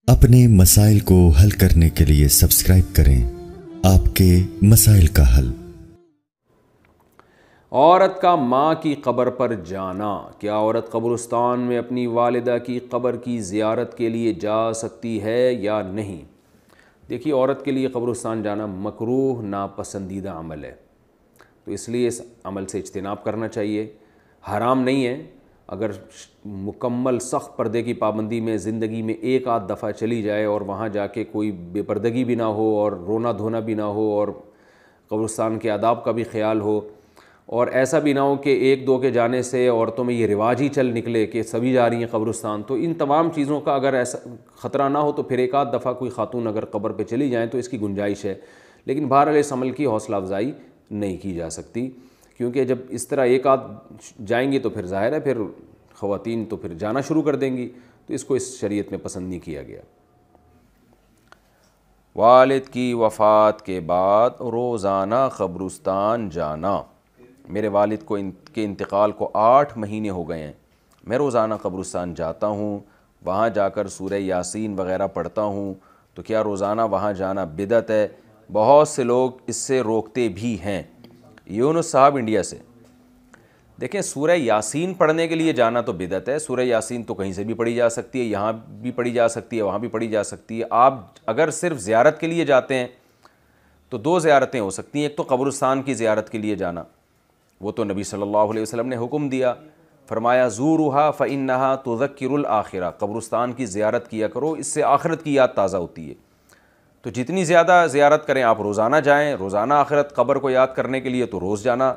अपने मसाइल को हल करने के लिए सब्सक्राइब करें आपके मसाइल का हल। औरत का माँ की कब्र पर जाना। क्या औरत कब्रिस्तान में अपनी वालिदा की कब्र की ज़ियारत के लिए जा सकती है या नहीं? देखिए, औरत के लिए कब्रिस्तान जाना मकरूह नापसंदीदा अमल है, तो इसलिए इस अमल से इज्तिनाब करना चाहिए। हराम नहीं है। अगर मुकम्मल सख्त पर्दे की पाबंदी में ज़िंदगी में एक आध दफ़ा चली जाए और वहाँ जाके कोई बेपर्दगी भी ना हो और रोना धोना भी ना हो और कब्रिस्तान के आदाब का भी ख्याल हो, और ऐसा भी ना हो कि एक दो के जाने से औरतों में ये रिवाज ही चल निकले कि सभी जा रही हैं कब्रिस्तान। तो इन तमाम चीज़ों का अगर ऐसा ख़तरा ना हो तो फिर एक आध दफ़ा कोई खातून अगर कब्र पे चली जाएँ तो इसकी गुंजाइश है। लेकिन बहरहाल इस अमल की हौसला अफजाई नहीं की जा सकती, क्योंकि जब इस तरह एक आध जाएंगी तो फिर ज़ाहिर है फिर ख़वातीन तो फिर जाना शुरू कर देंगी, तो इसको इस शरीयत में पसंद नहीं किया गया। वालिद की वफ़ात के बाद रोज़ाना कब्रिस्तान जाना। मेरे वालिद को इनके इंतकाल को 8 महीने हो गए हैं। मैं रोज़ाना कब्रिस्तान जाता हूँ, वहाँ जाकर सूरह यासीन वग़ैरह पढ़ता हूँ। तो क्या रोज़ाना वहाँ जाना बिदअत है? बहुत से लोग इससे रोकते भी हैं। यूनुस साहब इंडिया से। देखें, सूरह यासीन पढ़ने के लिए जाना तो बिदअत है। सूरह यासीन तो कहीं से भी पढ़ी जा सकती है, यहाँ भी पढ़ी जा सकती है, वहाँ भी पढ़ी जा सकती है। आप अगर सिर्फ ज़ियारत के लिए जाते हैं तो 2 ज़ियारतें हो सकती हैं। एक तो कब्रिस्तान की ज़ियारत के लिए जाना, वो तो नबी सल्लल्लाहु अलैहि वसल्लम ने हुक्म दिया, फरमाया ज़ूरुहा फ़इन्नहा तुज़क्किरुल आखिरा, कब्रिस्तान की ज़ियारत किया करो, इससे आखिरत की याद ताज़ा होती है। तो जितनी ज़्यादा ज़ियारत करें आप, रोज़ाना जाएँ, रोज़ाना आखिरत कब्र को याद करने के लिए तो रोज़ जाना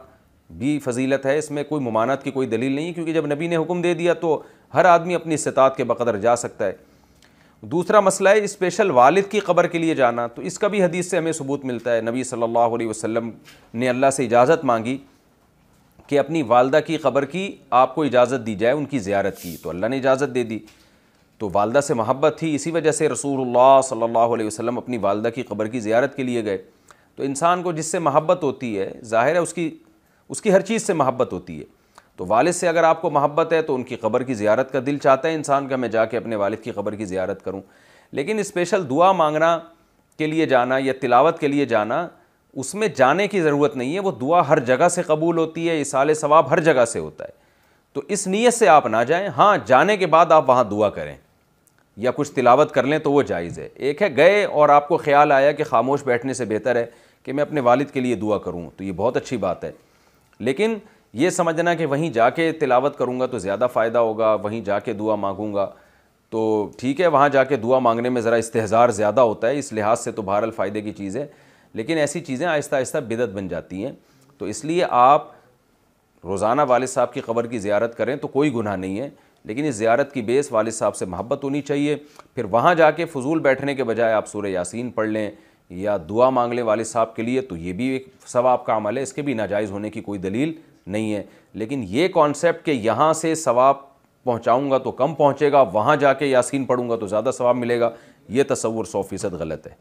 भी फजीलत है। इसमें कोई मुमानत की कोई दलील नहीं है, क्योंकि जब नबी ने हुक्म दे दिया तो हर आदमी अपनी इस्तिताअत के बक़दर जा सकता है। दूसरा मसला है स्पेशल वालिद की कब्र के लिए जाना। तो इसका भी हदीस से हमें सबूत मिलता है। नबी सल्लल्लाहु अलैहि वसल्लम ने अल्लाह से इजाज़त मांगी कि अपनी वालदा की कब्र की आपको इजाज़त दी जाए, उनकी ज़ियारत की, तो अल्लाह ने इजाज़त दे दी। तो वालदा से मोहब्बत थी, इसी वजह से रसूलुल्लाह सल्लल्लाहु अलैहि वसल्लम अपनी वालदा की कब्र की ज़ियारत के लिए गए। तो इंसान को जिससे मोहब्बत होती है, ज़ाहिर है उसकी हर चीज़ से मोहब्बत होती है। तो वालिद से अगर आपको मोहब्बत है तो उनकी कब्र की ज़ियारत का दिल चाहता है इंसान का, मैं जाके अपने वालिद की कब्र की ज़ियारत करूँ। लेकिन स्पेशल दुआ मांगना के लिए जाना या तिलावत के लिए जाना, उसमें जाने की ज़रूरत नहीं है। वो दुआ हर जगह से कबूल होती है, इसाले सवाब हर जगह से होता है। तो इस नीयत से आप ना जाएं। हाँ, जाने के बाद आप वहाँ दुआ करें या कुछ तिलावत कर लें तो वो जायज़ है। एक है गए और आपको ख्याल आया कि खामोश बैठने से बेहतर है कि मैं अपने वालिद के लिए दुआ करूँ, तो ये बहुत अच्छी बात है। लेकिन ये समझना कि वहीं जाके तिलावत करूँगा तो ज़्यादा फ़ायदा होगा, वहीं जाके दुआ मांगूँगा तो ठीक है, वहाँ जाके दुआ मांगने में ज़रा इस्तेहज़ार ज़्यादा होता है, इस लिहाज से तो बहरहाल फ़ायदे की चीज़ है। लेकिन ऐसी चीज़ें आहिस्ता आहिस्ता बिदअत बन जाती हैं। तो इसलिए आप रोज़ाना वालिद साहब की कब्र की ज़ियारत करें तो कोई गुनाह नहीं है, लेकिन इस ज़ियारत की बेस वालिद साहब से मोहब्बत होनी चाहिए। फिर वहाँ जाके फ़ुज़ूल बैठने के बजाय आप सूरह यासीन पढ़ लें या दुआ मांग लें वालिद साहब के लिए, तो ये भी एक सवाब का अमल है, इसके भी नाजायज़ होने की कोई दलील नहीं है। लेकिन ये कॉन्सेप्ट कि यहाँ से सवाब पहुँचाऊँगा तो कम पहुँचेगा, वहाँ जाके यासीन पढ़ूँगा तो ज़्यादा सवाब मिलेगा, ये तसव्वुर 100% गलत है।